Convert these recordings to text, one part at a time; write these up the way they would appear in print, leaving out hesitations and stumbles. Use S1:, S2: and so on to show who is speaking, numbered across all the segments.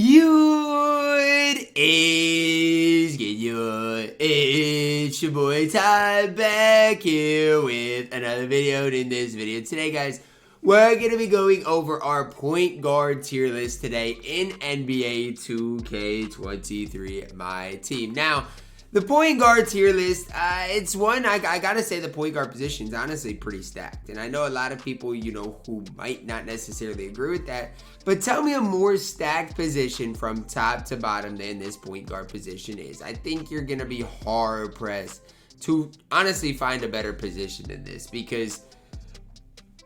S1: It's your boy Ty back here with another video. And in this video today, guys, we're going to be going over our point guard tier list today in NBA 2K23 MyTEAM. Now, the point guard tier list, it's one, I gotta say the point guard position is honestly pretty stacked. And I know a lot of people, who might not necessarily agree with that. But tell me a more stacked position from top to bottom than this point guard position is. I think you're gonna be hard pressed to honestly find a better position than this. Because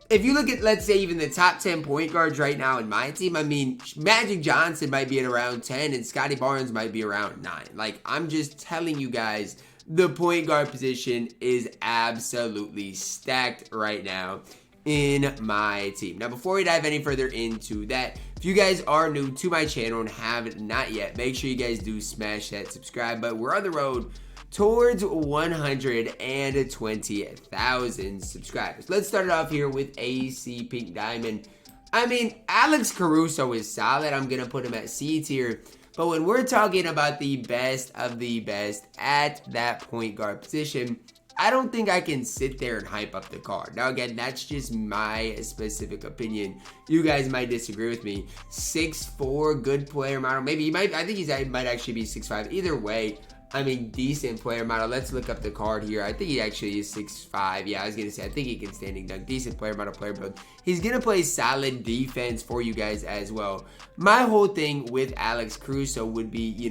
S1: if you look at, let's say, even the top 10 point guards right now in my team, I mean, Magic Johnson might be at around 10 and Scottie Barnes might be around 9. Like, I'm just telling you guys, the point guard position is absolutely stacked right now in my team. Now, before we dive any further into that, if you guys are new to my channel and have not yet, make sure you guys do smash that subscribe button. We're on the road towards 120,000 subscribers. Let's start it off here with AC Pink Diamond. I mean, Alex Caruso is solid. I'm going to put him at C tier. But when we're talking about the best of the best at that point guard position, I don't think I can sit there and hype up the card. Now, again, that's just my specific opinion. You guys might disagree with me. 6'4", good player model. Maybe he might, I think he might actually be 6'5". Either way, I mean, decent player model. Let's look up the card here. I think he actually is 6'5". Yeah, I was going to say, I think he can standing dunk. Decent player model, player build. He's going to play solid defense for you guys as well. My whole thing with Alex Caruso would be,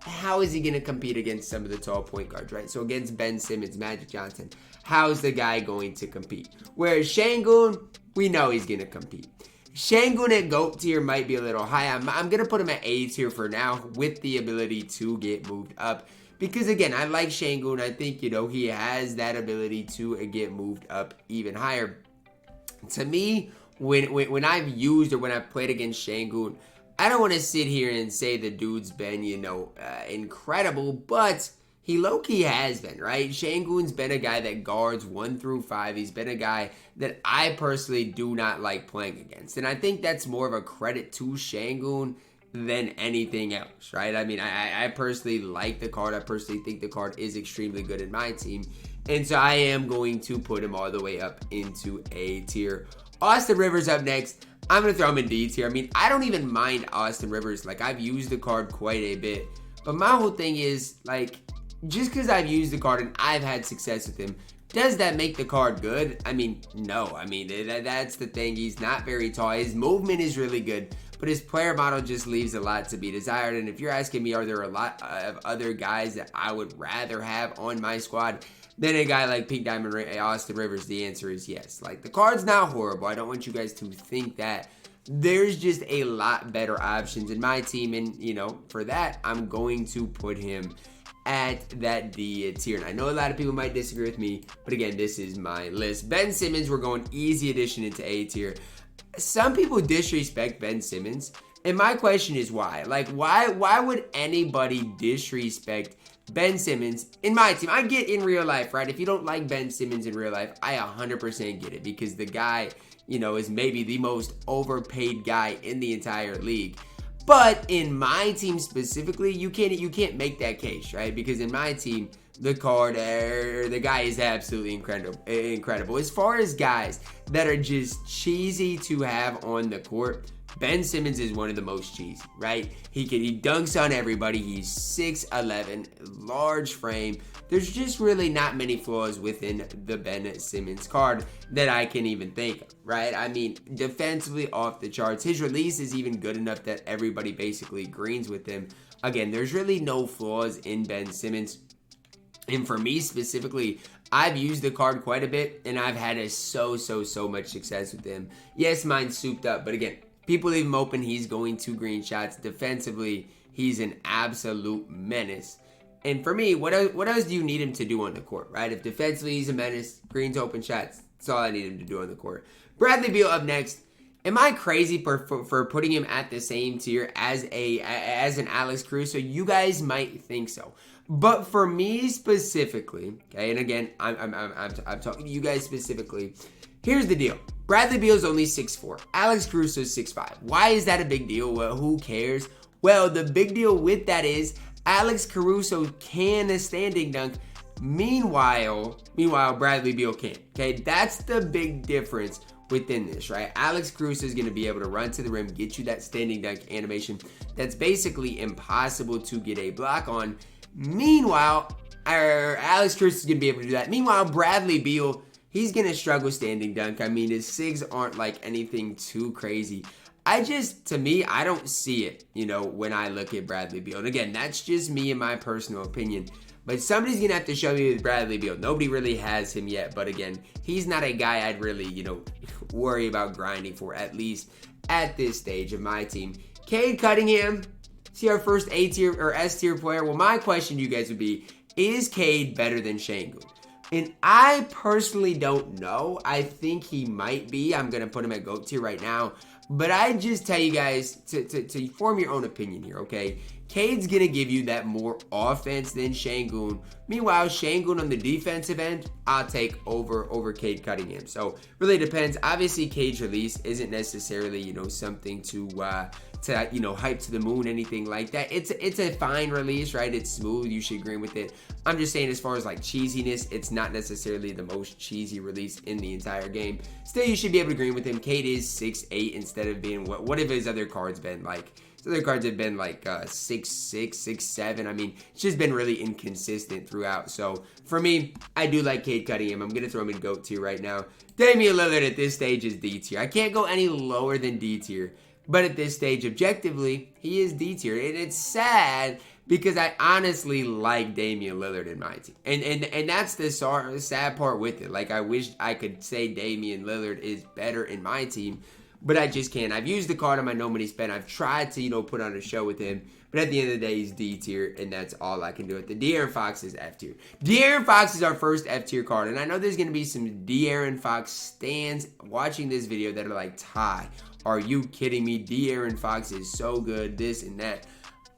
S1: how is he going to compete against some of the tall point guards, right? So against Ben Simmons, Magic Johnson, how's the guy going to compete? Whereas Şengün, we know he's going to compete. Şengün at GOAT tier might be a little high. I'm going to put him at A tier for now with the ability to get moved up. Because, again, I like Şengün. I think, he has that ability to get moved up even higher. To me, when I've used or when I've played against Şengün, I don't want to sit here and say the dude's been, incredible, but he low-key has been, right? Şengün's been a guy that guards 1 through 5. He's been a guy that I personally do not like playing against. And I think that's more of a credit to Şengün than anything else, right? I mean, I personally like the card. I personally think the card is extremely good in my team. And so I am going to put him all the way up into A tier. Austin Rivers up next. I'm going to throw him in D tier. I mean, I don't even mind Austin Rivers. Like, I've used the card quite a bit. But my whole thing is, like, just because I've used the card and I've had success with him, does that make the card good? I mean, no. I mean, that's the thing. He's not very tall. His movement is really good, but his player model just leaves a lot to be desired. And if you're asking me, are there a lot of other guys that I would rather have on my squad than a guy like Pink Diamond Austin Rivers? The answer is yes. Like, the card's not horrible. I don't want you guys to think that. There's just a lot better options in my team. And, for that, I'm going to put him at that D tier. And I know a lot of people might disagree with me, but again, this is my list. Ben Simmons, we're going easy addition into A tier. Some people disrespect Ben Simmons, and my question is why? Like, why would anybody disrespect Ben Simmons in my team? I get in real life, right? If you don't like Ben Simmons in real life, I 100% get it, because the guy, is maybe the most overpaid guy in the entire league. But in my team specifically, you can't make that case, right? Because in my team, the guy is absolutely incredible. As far as guys that are just cheesy to have on the court, Ben Simmons is one of the most cheesy, right? He dunks on everybody. He's 6'11", large frame. There's just really not many flaws within the Ben Simmons card that I can even think of, right? I mean, defensively off the charts. His release is even good enough that everybody basically agrees with him. Again, there's really no flaws in Ben Simmons. And for me specifically, I've used the card quite a bit, and I've had so much success with him. Yes, mine's souped up, but again, people leave him open. He's going 2 green shots. Defensively, he's an absolute menace. And for me, what else do you need him to do on the court, right? If defensively he's a menace, greens open shots, that's all I need him to do on the court. Bradley Beal up next. Am I crazy for putting him at the same tier as an Alex Caruso? You guys might think so. But for me specifically, okay, and again, I'm talking to you guys specifically, here's the deal. Bradley Beal is only 6'4". Alex Caruso is 6'5". Why is that a big deal? Well, who cares? Well, the big deal with that is Alex Caruso can standing dunk. Meanwhile, Bradley Beal can't. Okay, that's the big difference within this, right? Alex Caruso is going to be able to run to the rim, get you that standing dunk animation that's basically impossible to get a block on. Meanwhile, Alex Caruso is going to be able to do that. Meanwhile, Bradley Beal, he's going to struggle standing dunk. I mean, his SIGs aren't like anything too crazy. To me, I don't see it, when I look at Bradley Beal. And again, that's just me and my personal opinion. But somebody's going to have to show me with Bradley Beal. Nobody really has him yet. But again, he's not a guy I'd really, worry about grinding for, at least at this stage of my team. Cade Cunningham, see our first A tier or S tier player. Well, my question to you guys would be, is Cade better than Şengün? And I personally don't know. I think he might be. I'm going to put him at GOAT tier right now. But I just tell you guys to form your own opinion here, okay? Cade's going to give you that more offense than Şengün. Meanwhile, Şengün on the defensive end, I'll take over Cade Cunningham. So, really depends. Obviously, Cade's release isn't necessarily, something to hype to the moon, anything like that. It's a fine release, right? It's smooth. You should agree with it. I'm just saying, as far as like cheesiness, it's not necessarily the most cheesy release in the entire game. Still, you should be able to agree with him. Cade is 6'8" instead of being what have his other cards been like? His other cards have been like 6'6", 6'7". I mean, it's just been really inconsistent throughout. So for me, I do like Cade Cunningham. I'm gonna throw him in GOAT tier right now. Damian Lillard at this stage is D tier. I can't go any lower than D tier. But at this stage, objectively, he is D tier. And it's sad because I honestly like Damian Lillard in my team. And that's the sad part with it. Like, I wish I could say Damian Lillard is better in my team, but I just can't. I've used the card on my No Money Spent. I've tried to, put on a show with him. But at the end of the day, he's D tier, and that's all I can do. The De'Aaron Fox is F tier. De'Aaron Fox is our first F tier card. And I know there's going to be some De'Aaron Fox stans watching this video that are like, Ty, are you kidding me? De'Aaron Fox is so good, this and that.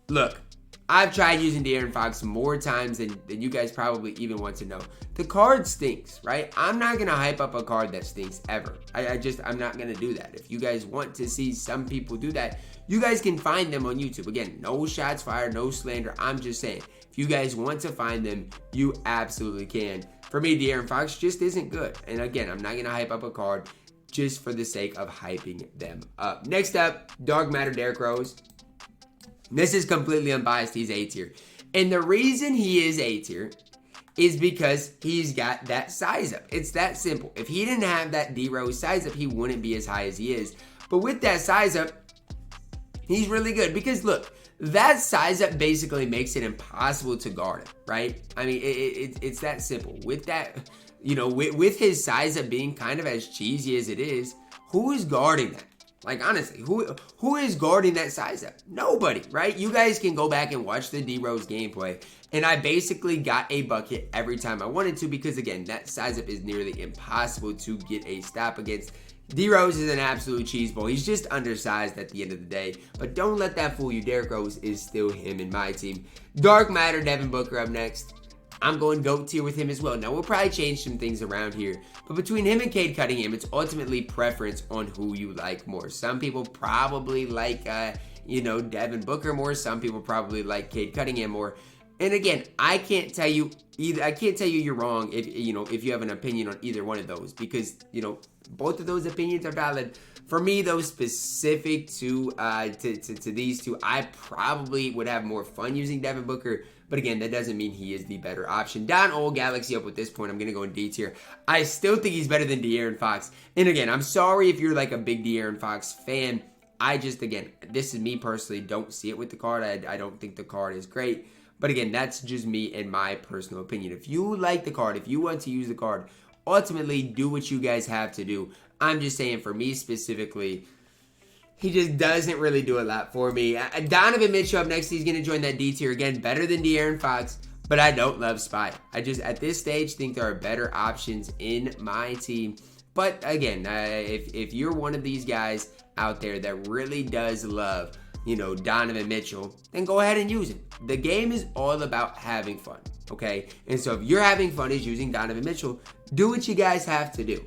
S1: Look, I've tried using De'Aaron Fox more times than you guys probably even want to know. The card stinks, right? I'm not going to hype up a card that stinks ever. I'm not going to do that. If you guys want to see some people do that, you guys can find them on YouTube. Again, no shots fired, no slander. I'm just saying, if you guys want to find them, you absolutely can. For me, De'Aaron Fox just isn't good. And again, I'm not going to hype up a card just for the sake of hyping them up. Next up, Dark Matter Derrick Rose. This is completely unbiased. He's A tier. And the reason he is A tier is because he's got that size up. It's that simple. If he didn't have that D-Rose size up, he wouldn't be as high as he is. But with that size up, he's really good. Because look, that size up basically makes it impossible to guard him, right? I mean, it's that simple. With that, with his size up being kind of as cheesy as it is, who is guarding that? Like, honestly, who is guarding that size up? Nobody, right? You guys can go back and watch the D-Rose gameplay. And I basically got a bucket every time I wanted to because, again, that size up is nearly impossible to get a stop against. D-Rose is an absolute cheeseball. He's just undersized at the end of the day. But don't let that fool you. Derrick Rose is still him in my team. Dark Matter, Devin Booker up next. I'm going GOAT tier with him as well. Now, we'll probably change some things around here. But between him and Cade Cunningham, it's ultimately preference on who you like more. Some people probably like, Devin Booker more. Some people probably like Cade Cunningham more. And again, I can't tell you either. I can't tell you you're wrong if you have an opinion on either one of those because, both of those opinions are valid. For me, though, specific to these two, I probably would have more fun using Devin Booker. But again, that doesn't mean he is the better option. Down old Galaxy up at this point. I'm going to go in D tier. I still think he's better than De'Aaron Fox. And again, I'm sorry if you're like a big De'Aaron Fox fan. Again, this is me personally, don't see it with the card. I don't think the card is great. But again, that's just me and my personal opinion. If you like the card, if you want to use the card, ultimately do what you guys have to do. I'm just saying for me specifically, he just doesn't really do a lot for me. Donovan Mitchell up next. He's going to join that D tier again. Better than De'Aaron Fox, but I don't love Spy. I just, at this stage, think there are better options in my team. But again, if you're one of these guys out there that really does love, Donovan Mitchell, then go ahead and use him. The game is all about having fun, okay? And so if you're having fun is using Donovan Mitchell, do what you guys have to do.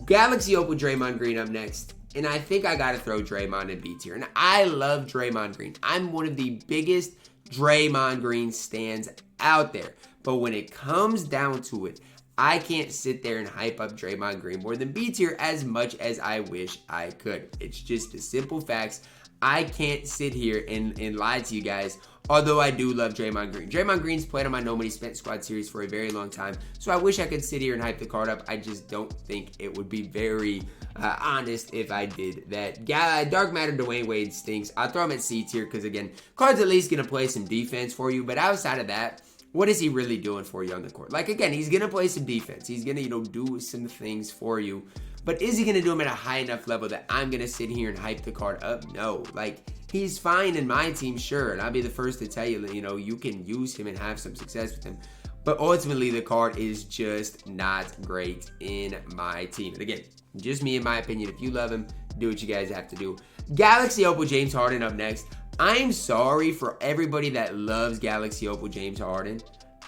S1: Galaxy Opal Draymond Green up next. And I think I got to throw Draymond in B tier. And I love Draymond Green. I'm one of the biggest Draymond Green stands out there. But when it comes down to it, I can't sit there and hype up Draymond Green more than B tier as much as I wish I could. It's just the simple facts. I can't sit here and lie to you guys, although I do love Draymond Green. Draymond Green's played on my Nobody Spent Squad series for a very long time, so I wish I could sit here and hype the card up. I just don't think it would be very honest if I did that. Dark Matter Dwayne Wade stinks. I'll throw him at C tier because, again, card's at least going to play some defense for you, but outside of that, what is he really doing for you on the court? Like, again, he's going to play some defense. He's going to, do some things for you. But is he going to do them at a high enough level that I'm going to sit here and hype the card up? No. Like, he's fine in my team, sure. And I'll be the first to tell you that, you can use him and have some success with him. But ultimately, the card is just not great in my team. And again, just me in my opinion. If you love him, do what you guys have to do. Galaxy Opal James Harden up next. I'm sorry for everybody that loves Galaxy Opal James Harden.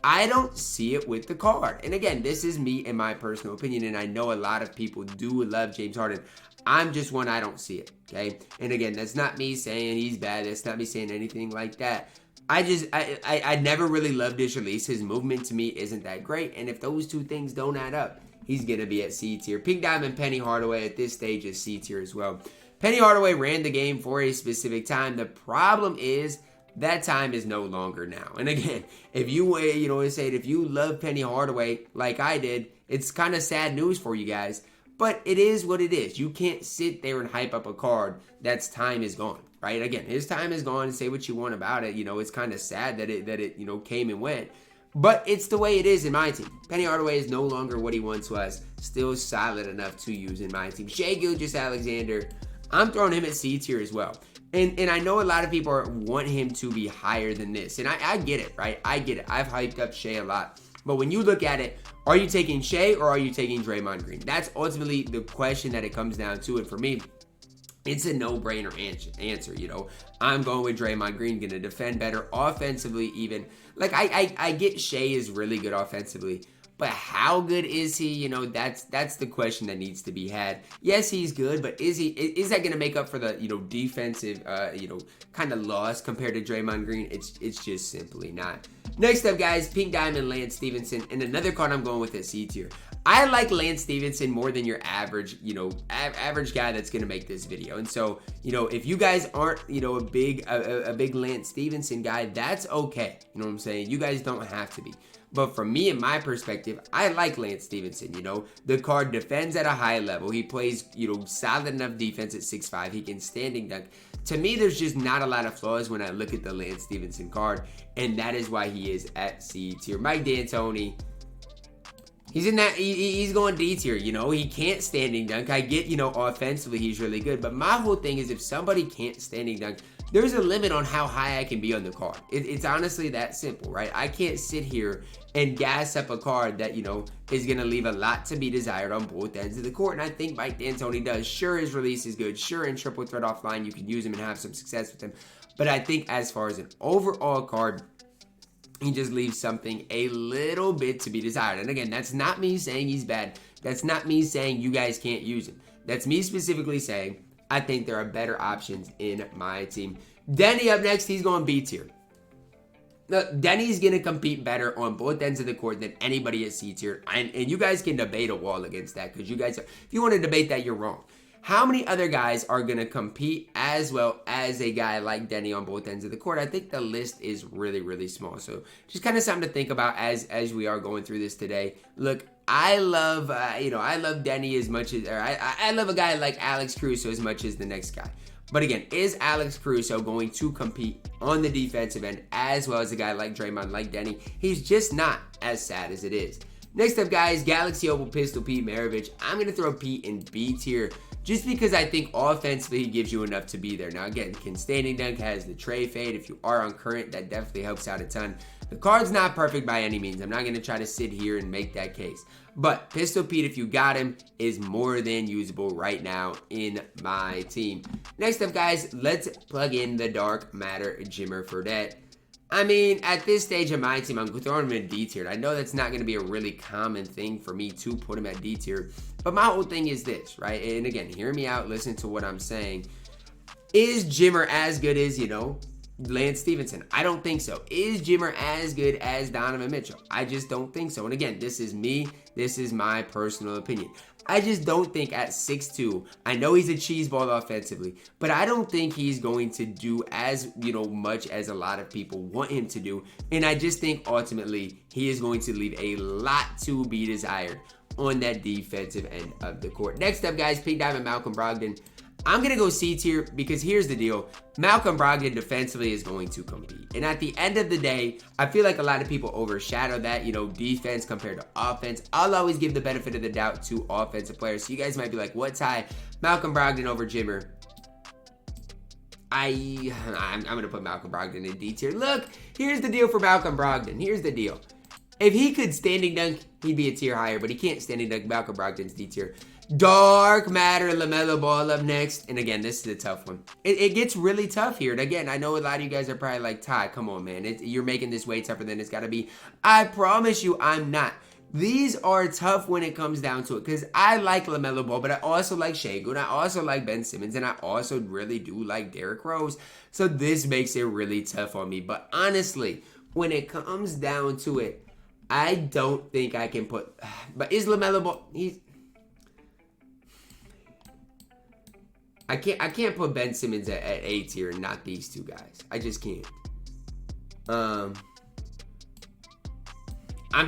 S1: I don't see it with the card. And again, this is me in my personal opinion, and I know a lot of people do love James Harden. I'm just one, I don't see it, okay? And again, that's not me saying he's bad. That's not me saying anything like that. I never really loved his release. His movement to me isn't that great, and if those two things don't add up, he's going to be at C tier. Pink Diamond Penny Hardaway at this stage is C tier as well. Penny Hardaway ran the game for a specific time. The problem is that time is no longer now. And again, if you, if you love Penny Hardaway like I did, it's kind of sad news for you guys. But it is what it is. You can't sit there and hype up a card that's time is gone, right? Again, his time is gone, and say what you want about it. It's kind of sad that it came and went. But it's the way it is in my team. Penny Hardaway is no longer what he once was. Still solid enough to use in my team. Shai Gilgeous-Alexander, I'm throwing him at C tier as well. And I know a lot of people want him to be higher than this. And I get it, right? I get it. I've hyped up Shai a lot. But when you look at it, are you taking Shai or are you taking Draymond Green? That's ultimately the question that it comes down to. And for me, it's a no-brainer answer, I'm going with Draymond Green, going to defend better offensively even. Like, I get Shai is really good offensively. But how good is he? That's the question that needs to be had. Yes, he's good, but is that going to make up for the, defensive, kind of loss compared to Draymond Green? It's just simply not. Next up, guys, Pink Diamond Lance Stevenson, and another card I'm going with at C tier. I like Lance Stevenson more than your average, average guy that's going to make this video. And so, if you guys aren't, a big Lance Stevenson guy, that's okay. You know what I'm saying? You guys don't have to be. But for me, in my perspective, I like Lance Stevenson, The card defends at a high level. He plays, solid enough defense at 6'5". He can standing dunk. To me, there's just not a lot of flaws when I look at the Lance Stevenson card. And that is why he is at C tier. Mike D'Antoni, he's in that, he's going D tier, He can't standing dunk. I get, offensively he's really good. But my whole thing is if somebody can't standing dunk, there's a limit on how high I can be on the card. It's honestly that simple, right? I can't sit here and gas up a card that, is going to leave a lot to be desired on both ends of the court. And I think Mike D'Antoni does. Sure, his release is good. Sure, in triple threat offline, you can use him and have some success with him. But I think as far as an overall card, he just leaves something a little bit to be desired. And again, that's not me saying he's bad. That's not me saying you guys can't use him. That's me specifically saying I think there are better options in my team. Denny up next, he's going B tier. Now, Denny's going to compete better on both ends of the court than anybody at C tier. And you guys can debate a wall against that because you guys, if you want to debate that, you're wrong. How many other guys are going to compete as well as a guy like Denny on both ends of the court? I think the list is really, really small. So just kind of something to think about as we are going through this today. Look, I love, I love Denny as much as, or I love a guy like Alex Caruso as much as the next guy. But again, is Alex Caruso going to compete on the defensive end as well as a guy like Draymond, like Denny? He's just not as sad as it is. Next up, guys, Galaxy Opal Pistol Pete Maravich. I'm going to throw Pete in B tier just because I think offensively he gives you enough to be there. Now, again, can standing dunk, has the tray fade. If you are on current, that definitely helps out a ton. The card's not perfect by any means. I'm not going to try to sit here and make that case. But Pistol Pete, if you got him, is more than usable right now in my team. Next up, guys, let's plug in the Dark Matter Jimmer Fredette. I mean, at this stage of my team, I'm throwing him in D tier. I know that's not going to be a really common thing for me to put him at D tier. But my whole thing is this, right? And again, hear me out. Listen to what I'm saying. Is Jimmer as good as, Lance Stevenson? I don't think so. Is Jimmer as good as Donovan Mitchell? I just don't think so. And again, this is me. This is my personal opinion. I just don't think at 6'2", I know he's a cheeseball offensively, but I don't think he's going to do as, much as a lot of people want him to do. And I just think ultimately he is going to leave a lot to be desired on that defensive end of the court. Next up, guys, Pink Diamond Malcolm Brogdon. I'm going to go C tier because here's the deal. Malcolm Brogdon defensively is going to compete. And at the end of the day, I feel like a lot of people overshadow that, defense compared to offense. I'll always give the benefit of the doubt to offensive players. So you guys might be like, what's high? Malcolm Brogdon over Jimmer. I'm going to put Malcolm Brogdon in D tier. Look, here's the deal for Malcolm Brogdon. Here's the deal. If he could standing dunk, he'd be a tier higher, but he can't standing dunk. Malcolm Brogdon's D tier. Dark Matter LaMelo Ball up next. And again, this is a tough one. It gets really tough here. And again, I know a lot of you guys are probably like, Ty, come on, man. You're making this way tougher than it's got to be. I promise you I'm not. These are tough when it comes down to it because I like LaMelo Ball, but I also like Şengün. I also like Ben Simmons, and I also really do like Derrick Rose. So this makes it really tough on me. But honestly, when it comes down to it, I don't think I can put... But is LaMelo Ball... I can't put Ben Simmons at A tier and not these two guys. I just can't. I'm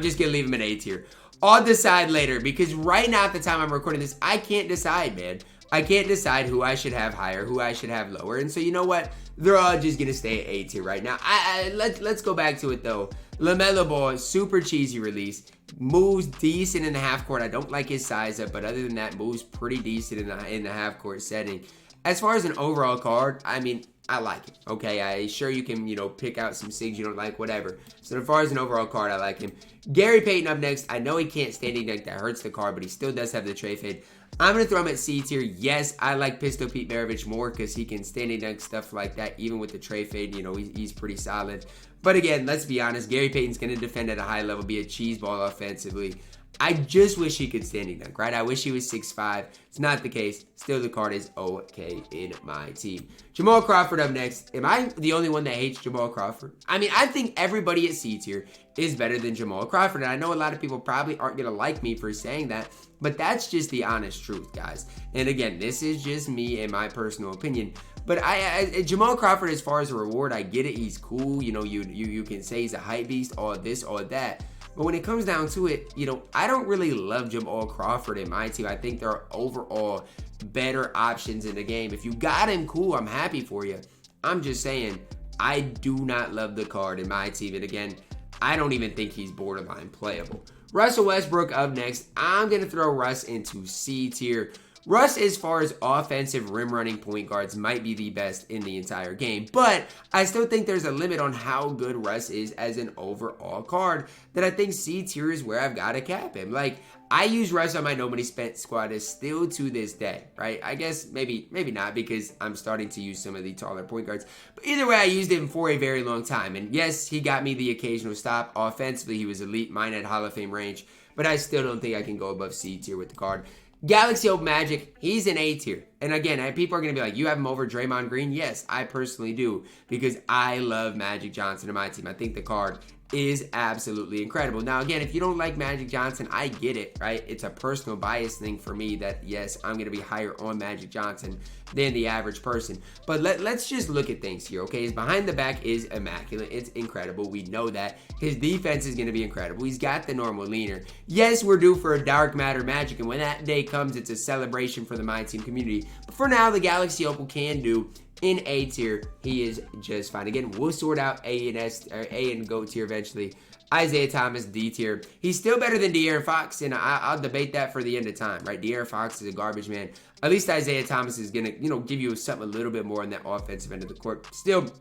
S1: just going to leave him at A tier. I'll decide later because right now at the time I'm recording this, I can't decide, man. I can't decide who I should have higher, who I should have lower. And so you know what? They're all just going to stay at A tier right now. Let's go back to it though. LaMelo Ball, super cheesy release. Moves decent in the half court. I don't like his size up, but other than that, moves pretty decent in the half court setting. As far as an overall card, I mean, I like it. Okay, I sure you can, pick out some things you don't like, whatever. So as far as an overall card, I like him. Gary Payton up next. I know he can't standing dunk. That hurts the card, but he still does have the tray fade. I'm going to throw him at C tier. Yes, I like Pistol Pete Maravich more because he can standing dunk stuff like that, even with the tray fade. He's pretty solid. But again, let's be honest. Gary Payton's going to defend at a high level, be a cheeseball offensively. I just wish he could standing dunk, right? I wish he was 6'5". It's not the case. Still, the card is okay in my team. Jamal Crawford up next. Am I the only one that hates Jamal Crawford? I mean, I think everybody at C tier is better than Jamal Crawford. And I know a lot of people probably aren't going to like me for saying that, but that's just the honest truth, guys. And again, this is just me and my personal opinion. But Jamal Crawford, as far as a reward, I get it. He's cool. You can say he's a hype beast, all this, all that. But when it comes down to it, I don't really love Jamal Crawford in my team. I think there are overall better options in the game. If you got him, cool, I'm happy for you. I'm just saying, I do not love the card in my team. And again, I don't even think he's borderline playable. Russell Westbrook up next. I'm going to throw Russ into C tier. Russ, as far as offensive rim running point guards, might be the best in the entire game. But I still think there's a limit on how good Russ is as an overall card that I think C tier is where I've got to cap him. Like, I use Russ on my Nobody Spent squad as still to this day, right? I guess maybe not because I'm starting to use some of the taller point guards. But either way, I used him for a very long time. And yes, he got me the occasional stop. Offensively, he was elite, mine at Hall of Fame range. But I still don't think I can go above C tier with the card. Galaxy Hope Magic, he's an A tier. And again, people are going to be like, you have him over Draymond Green? Yes, I personally do. Because I love Magic Johnson in my team. I think the card is absolutely incredible. Now, again, if you don't like Magic Johnson, I get it, right? It's a personal bias thing for me that, yes, I'm going to be higher on Magic Johnson than the average person. But let's just look at things here, okay? His behind the back is immaculate. It's incredible. We know that. His defense is going to be incredible. He's got the normal leaner. Yes, we're due for a Dark Matter Magic, and when that day comes, it's a celebration for the My Team community. But for now, the Galaxy Opal can do in A tier. He is just fine. Again, we'll sort out A and S, or A and GOAT tier eventually. Isaiah Thomas, D tier. He's still better than De'Aaron Fox, and I'll debate that for the end of time, right? De'Aaron Fox is a garbage man. At least Isaiah Thomas is going to, give you something a little bit more on that offensive end of the court. Still,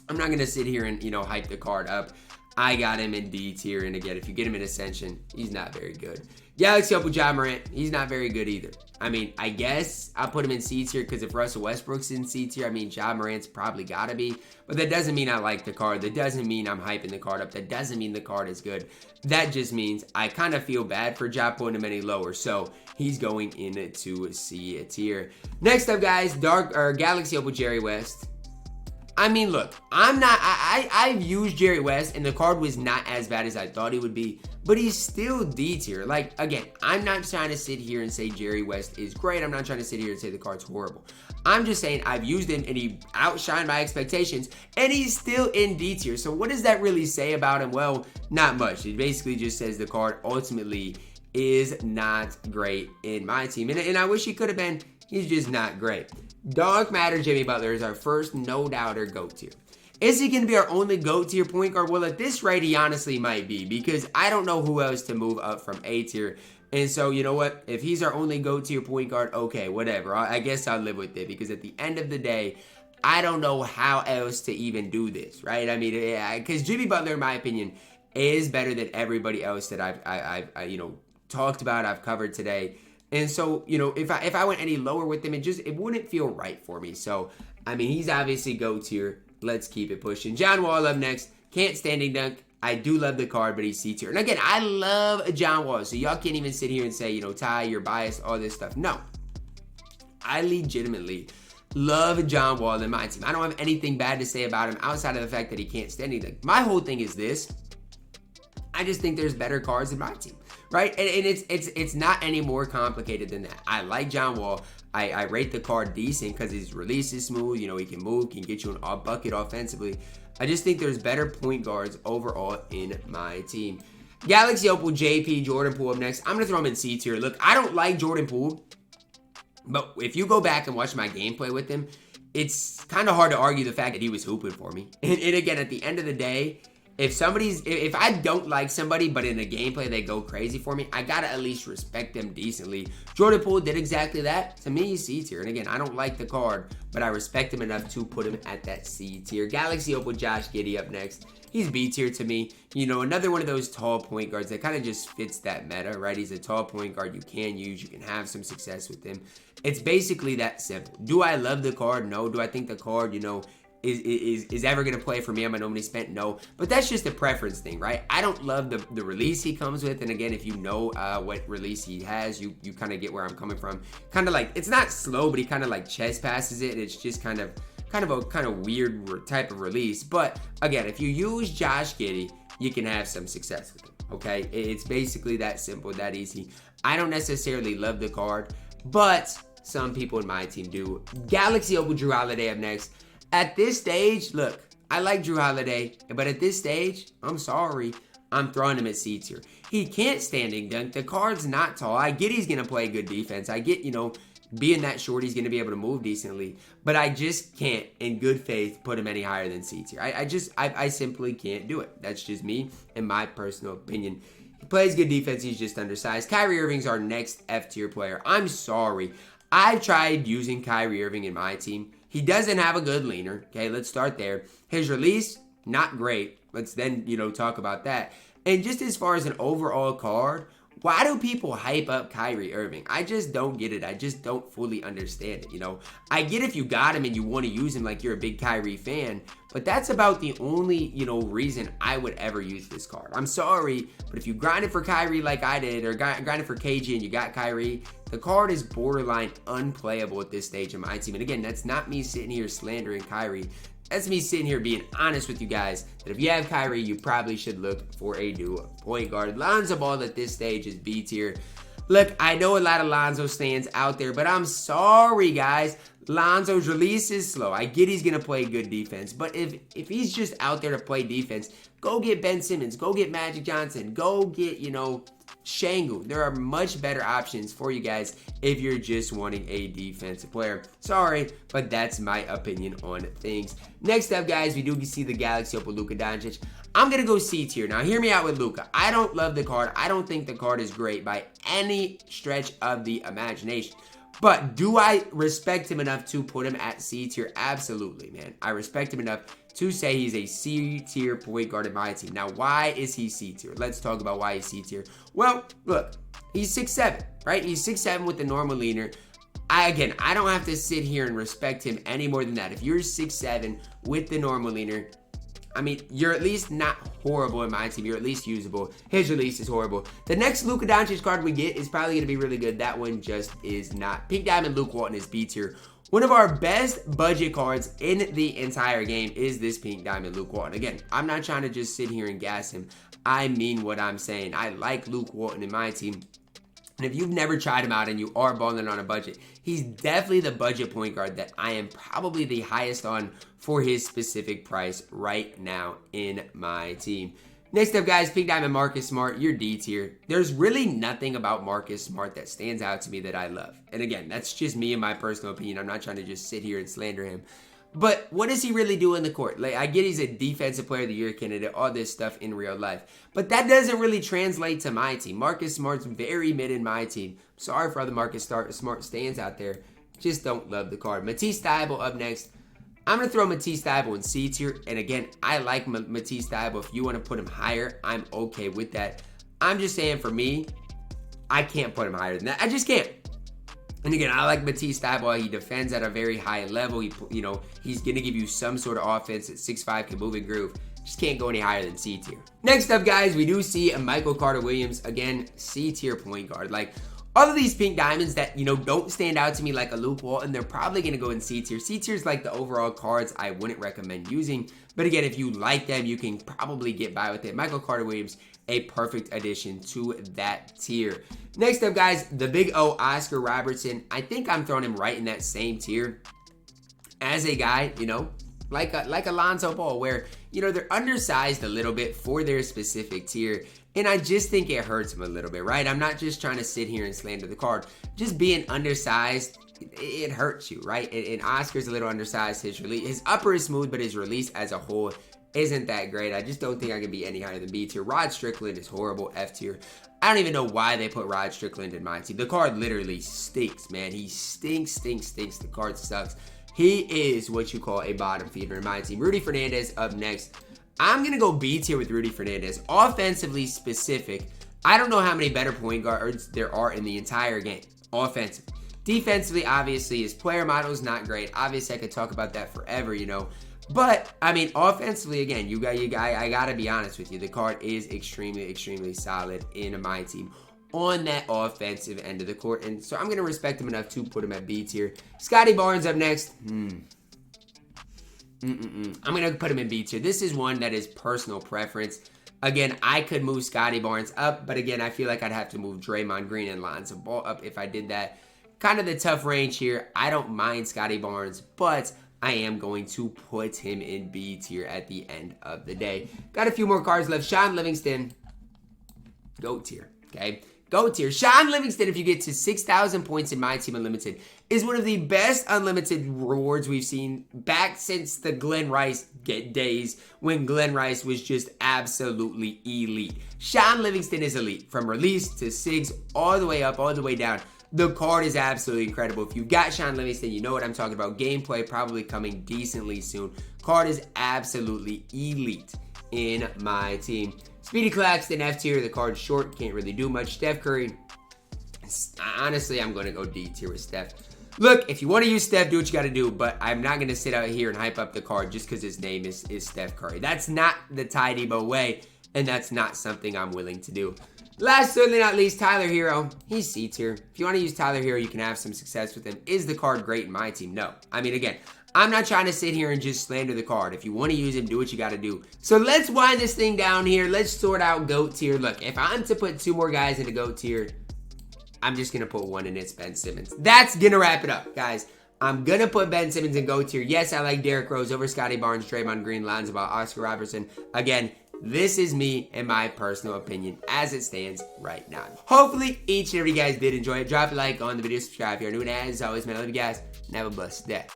S1: I'm not going to sit here and, hype the card up. I got him in D tier. And again, if you get him in Ascension, he's not very good. Galaxy Opal Ja Morant, he's not very good either. I mean, I guess I'll put him in C tier because if Russell Westbrook's in C tier, I mean, Ja Morant's probably got to be. But that doesn't mean I like the card. That doesn't mean I'm hyping the card up. That doesn't mean the card is good. That just means I kind of feel bad for Ja putting him any lower. So he's going into C tier. Next up, guys, Galaxy Opal Jerry West. I mean, look, I've used Jerry West, and the card was not as bad as I thought he would be, but he's still D tier. Like, again, I'm not trying to sit here and say Jerry West is great. I'm not trying to sit here and say the card's horrible. I'm just saying I've used him, and he outshined my expectations, and he's still in D tier. So what does that really say about him? Well, not much. It basically just says the card ultimately is not great in my team, and I wish he could have been. He's just not great. Dark Matter Jimmy Butler is our first no-doubter GOAT tier. Is he going to be our only GOAT tier point guard? Well, at this rate, he honestly might be, because I don't know who else to move up from A tier. And so, you know what? If he's our only GOAT tier point guard, okay, whatever. I guess I'll live with it, because at the end of the day, I don't know how else to even do this, right? I mean, because Jimmy Butler, in my opinion, is better than everybody else that I've talked about, I've covered today. And so, if I went any lower with him, it wouldn't feel right for me. So, I mean, he's obviously GOAT tier. Let's keep it pushing. John Wall up next. Can't standing dunk. I do love the card, but he's C tier. And again, I love John Wall. So y'all can't even sit here and say, Ty, you're biased, all this stuff. No. I legitimately love John Wall in my team. I don't have anything bad to say about him outside of the fact that he can't standing dunk. My whole thing is this. I just think there's better cards in my team. Right? And it's not any more complicated than that. I like John Wall. I rate the card decent because his release is smooth. He can move, can get you an bucket offensively. I just think there's better point guards overall in my team. Galaxy Opal JP Jordan Poole up next. I'm going to throw him in C tier. Look, I don't like Jordan Poole, but if you go back and watch my gameplay with him, it's kind of hard to argue the fact that he was hooping for me. And again, at the end of the day, if I don't like somebody, but in a gameplay they go crazy for me, I gotta at least respect them decently. Jordan Poole did exactly that. To me, he's C tier. And again, I don't like the card, but I respect him enough to put him at that C tier. Galaxy Opal Josh Giddey up next. He's B tier to me. Another one of those tall point guards that kind of just fits that meta, right? He's a tall point guard you can use. You can have some success with him. It's basically that simple. Do I love the card? No. Do I think the card, is ever going to play for me on my no money spent? No. But that's just a preference thing, right? I don't love the release he comes with. And again, if you know what release he has, you kind of get where I'm coming from. Kind of like, it's not slow, but he kind of like chest passes it. And it's just kind of a weird type of release. But again, if you use Josh Giddey, you can have some success with him. Okay? It's basically that simple, that easy. I don't necessarily love the card, but some people in my team do. Galaxy Opal Drew Holiday up next. At this stage, look, I like Drew Holiday, but at this stage, I'm sorry, I'm throwing him at C tier. He can't standing dunk. The card's not tall. I get he's going to play good defense. I get, being that short, he's going to be able to move decently. But I just can't, in good faith, put him any higher than C tier. I simply can't do it. That's just me and my personal opinion. He plays good defense. He's just undersized. Kyrie Irving's our next F tier player. I'm sorry. I've tried using Kyrie Irving in my team. He doesn't have a good leaner. Okay, let's start there. His release, not great. Let's then, talk about that. And just as far as an overall card, why do people hype up Kyrie Irving? I just don't get it. I just don't fully understand it, I get if you got him and you want to use him like you're a big Kyrie fan, but that's about the only, reason I would ever use this card. I'm sorry, but if you grinded for Kyrie like I did, or grinded for KG and you got Kyrie, the card is borderline unplayable at this stage of my team. And again, that's not me sitting here slandering Kyrie. That's me sitting here being honest with you guys that if you have Kyrie, you probably should look for a new point guard. Lonzo Ball at this stage is B tier. Look, I know a lot of Lonzo stands out there, but I'm sorry, guys. Lonzo's release is slow. I get he's going to play good defense, but if he's just out there to play defense, go get Ben Simmons. Go get Magic Johnson. Go get, Shangu. There are much better options for you guys if you're just wanting a defensive player. Sorry, but that's my opinion on things. Next up, guys, we do see the Galaxy Opal Luka Doncic. I'm going to go C tier. Now, hear me out with Luka. I don't love the card. I don't think the card is great by any stretch of the imagination. But do I respect him enough to put him at C tier? Absolutely, man. I respect him enough to say he's a C tier point guard in my team. Now, why is he C tier? Let's talk about why he's C tier. Well, look, he's 6'7", right? He's 6'7" with the normal leaner. I don't have to sit here and respect him any more than that. If you're 6'7" with the normal leaner, I mean, you're at least not horrible in my team. You're at least usable. His release is horrible. The next Luka Doncic card we get is probably going to be really good. That one just is not. Pink Diamond Luke Walton is B tier. One of our best budget cards in the entire game is this Pink Diamond Luke Walton. Again, I'm not trying to just sit here and gas him. I mean what I'm saying. I like Luke Walton in my team. And if you've never tried him out and you are balling on a budget, he's definitely the budget point guard that I am probably the highest on for his specific price right now in my team. Next up, guys, Pink Diamond Marcus Smart, you're D tier. There's really nothing about Marcus Smart that stands out to me that I love. And again, that's just me and my personal opinion. I'm not trying to just sit here and slander him. But what does he really do in the court? Like, I get he's a defensive player of the year candidate, all this stuff in real life. But that doesn't really translate to my team. Marcus Smart's very mid in my team. Sorry for all the Marcus Smart stands out there. Just don't love the card. Matisse Thybulle up next. I'm going to throw Matisse Thybulle in C tier. And again, I like Matisse Thybulle. If you want to put him higher, I'm okay with that. I'm just saying for me, I can't put him higher than that. I just can't. And again, I like Matisse Thybulle. He defends at a very high level. He's going to give you some sort of offense at 6'5", can move and groove. Just can't go any higher than C tier. Next up, guys, we do see a Michael Carter Williams. Again, C tier point guard. Like, all of these pink diamonds that, don't stand out to me like a Luke Walton, they're probably going to go in C tier. C tier is like the overall cards I wouldn't recommend using. But again, if you like them, you can probably get by with it. Michael Carter Williams, a perfect addition to that tier. Next up, guys, the big O, Oscar Robertson. I think I'm throwing him right in that same tier as a guy, like Alonzo Ball, where, they're undersized a little bit for their specific tier. And I just think it hurts him a little bit, right? I'm not just trying to sit here and slander the card. Just being undersized, it hurts you, right? And Oscar's a little undersized. His upper is smooth, but his release as a whole isn't that great. I just don't think I can be any higher than B tier. Rod Strickland is horrible, F tier. I don't even know why they put Rod Strickland in my team. The card literally stinks, man. He stinks. The card sucks. He is what you call a bottom feeder in my team. Rudy Fernandez up next. I'm going to go B tier with Rudy Fernandez. Offensively specific, I don't know how many better point guards there are in the entire game. Offensively. Defensively, obviously, his player model is not great. Obviously, I could talk about that forever, But, I mean, offensively, again, I got to be honest with you. The card is extremely solid in my team on that offensive end of the court. And so I'm going to respect him enough to put him at B tier. Scotty Barnes up next. I'm going to put him in B tier. This is one that is personal preference. Again, I could move Scotty Barnes up, but again, I feel like I'd have to move Draymond Green and Lonzo Ball up if I did that. Kind of the tough range here. I don't mind Scotty Barnes, but I am going to put him in B tier at the end of the day. Got a few more cards left. Sean Livingston, GOAT tier, okay? GOAT tier. Sean Livingston, if you get to 6,000 points in my team unlimited, is one of the best unlimited rewards we've seen back since the Glenn Rice days when Glenn Rice was just absolutely elite. Sean Livingston is elite from release to SIGs all the way up, all the way down. The card is absolutely incredible. If you've got Sean Livingston, you know what I'm talking about. Gameplay probably coming decently soon. Card is absolutely elite in my team. Speedy Claxton, F tier. The card's short, can't really do much. Steph Curry, honestly, I'm going to go D tier with Steph. Look, if you want to use Steph, do what you got to do, but I'm not going to sit out here and hype up the card just because his name is Steph Curry. That's not the TyDeBo way, and that's not something I'm willing to do. Last, certainly not least, Tyler Hero. He's C tier. If you want to use Tyler Hero, you can have some success with him. Is the card great in my team? No. I mean, again, I'm not trying to sit here and just slander the card. If you want to use him, do what you got to do. So let's wind this thing down here. Let's sort out GOAT tier. Look, if I'm to put two more guys into GOAT tier, I'm just going to put one in. It's Ben Simmons. That's going to wrap it up, guys. I'm going to put Ben Simmons in GOAT tier. Yes, I like Derrick Rose over Scotty Barnes, Draymond Green, Lonzo Ball, Oscar Robertson. Again, this is me and my personal opinion as it stands right now. Hopefully, each and every guys did enjoy it. Drop a like on the video, subscribe if you're new, and as always, man, I love you guys, and have a blessed day.